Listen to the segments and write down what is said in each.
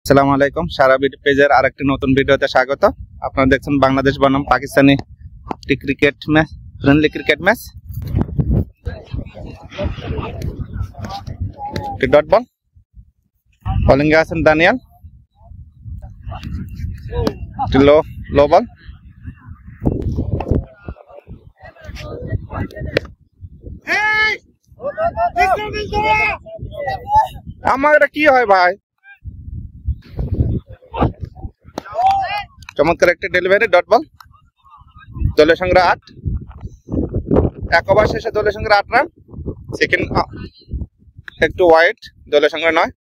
আসসালামু আলাইকুম। সারা বিডি পেজের আরেকটি নতুন ভিডিওতে স্বাগত। আপনারা দেখছেন বাংলাদেশ বনাম Pakistani cricket match, friendly cricket match. Dot ball, বলিংয়ে আছেন দানিয়াল। লো বল, আমার এটা কি হয় ভাই? চমৎকার একটি ডেলিভারি, ডট বল। দলের সংগ্রহ 8, এক ওভার শেষে দলের সংগ্রহ 8 রান। সেকেন্ড একটু ওয়াইড, দলের সংগ্রহ 9।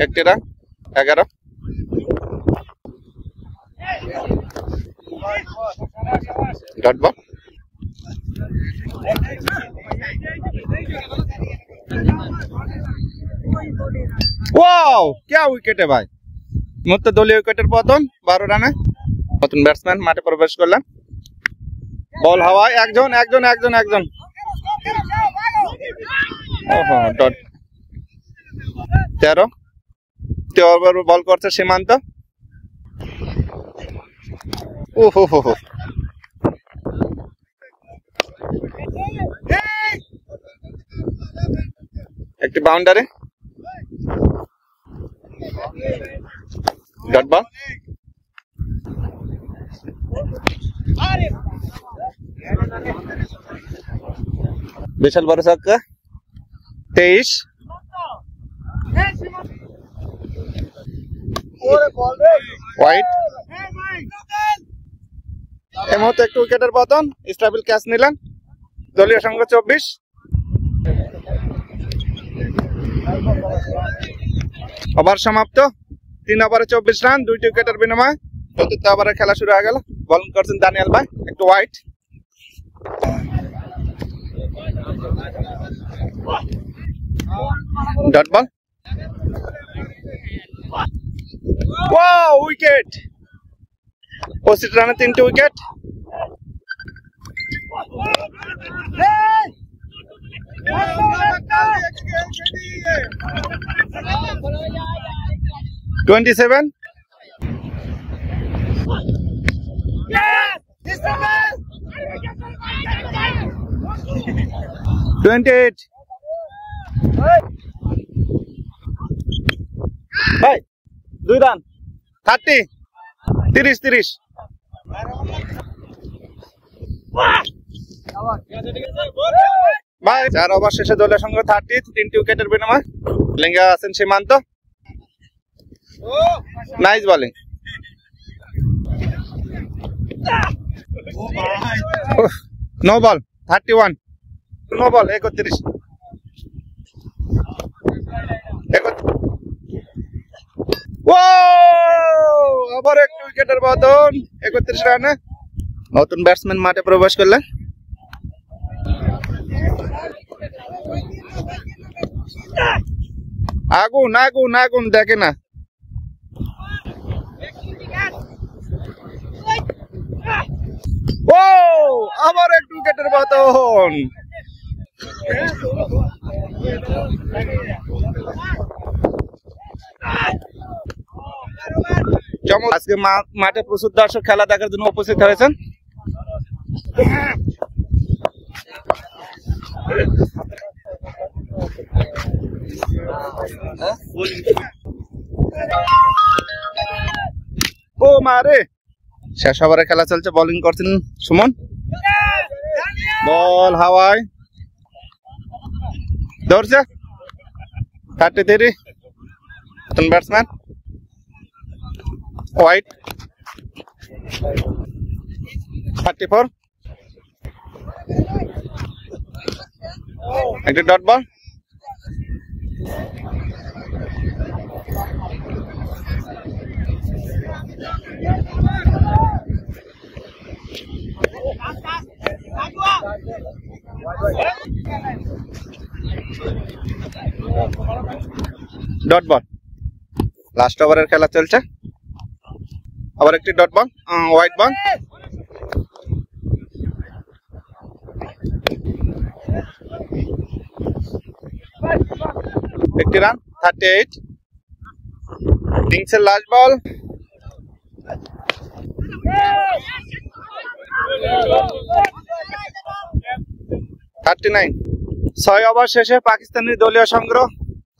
একটি রান, 11। डॉट बॉल, वाओ क्या উইকেট ভাই! মুহূর্তে দলীয় উইকেটের পতন। 12 রানে নতুন ব্যাটসম্যান মাঠে প্রবেশ করলেন। বল হাওয়ায়, একজন। ওহো, ডট। 13 ওভার বল করছে সীমান্ত। ওহো হো হো, একটি বাউন্ডারি, ডট বল। বিশাল বড় ছক্কা, 23। হোয়াইট, এই মুহূর্তে একটু উইকেটের পতন। স্টেবল ক্যাচ নিলেন। দলীয় সংখ্যা 24। ওভার সমাপ্ত। 3 ওভারে 24 রান, 2টি উইকেটের বিনিময়ে চতুর্থ ওভারে খেলা শুরু হয়ে গেল। বোলিং করছেন দানিয়াল ভাই, একটু white. Dot ball, wow wicket. 25 রানে 3টি উইকেট। $27। 28। ভাই 2 রান, 30। 30। ভাই 4 ওভার শেষে দলের সঙ্গে 30, 3টি উইকেটের বিনিময়ে। বোলিংয়ে আছেন Simanta. Nice bowling. No ball, 31। No ball, 31। আবার একটু উইকেটের পতন। 31 রানে নতুন ব্যাটসম্যান মাঠে প্রবেশ করলেন। আগুন দেখে না। ও আবার একটু উইকেটের পতন। আজকে মাঠে প্রচুর দর্শক খেলা দেখার জন্য উপস্থিত হয়েছেন। ও মারে, শেষ ওভারে খেলা চলছে। বোলিং করছেন সুমন। বল হাওয়ায়, ধরছে। 33। নতুন ব্যাটসম্যান হোয়াইট। 34। একটি dot ball. Dot ball. Last ওভারের খেলা চলছে, আবার একটি ডট বল, হোয়াইট বল। একটি রান, 38। ইনিংসের লাস্ট বল, 39। 6 ওভার শেষে পাকিস্তানি দলীয় সংগ্রহ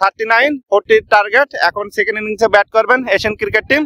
39, 40 টার্গেট। এখন সেকেন্ড ইনিংসে ব্যাট করবেন এশিয়ান ক্রিকেট টিম।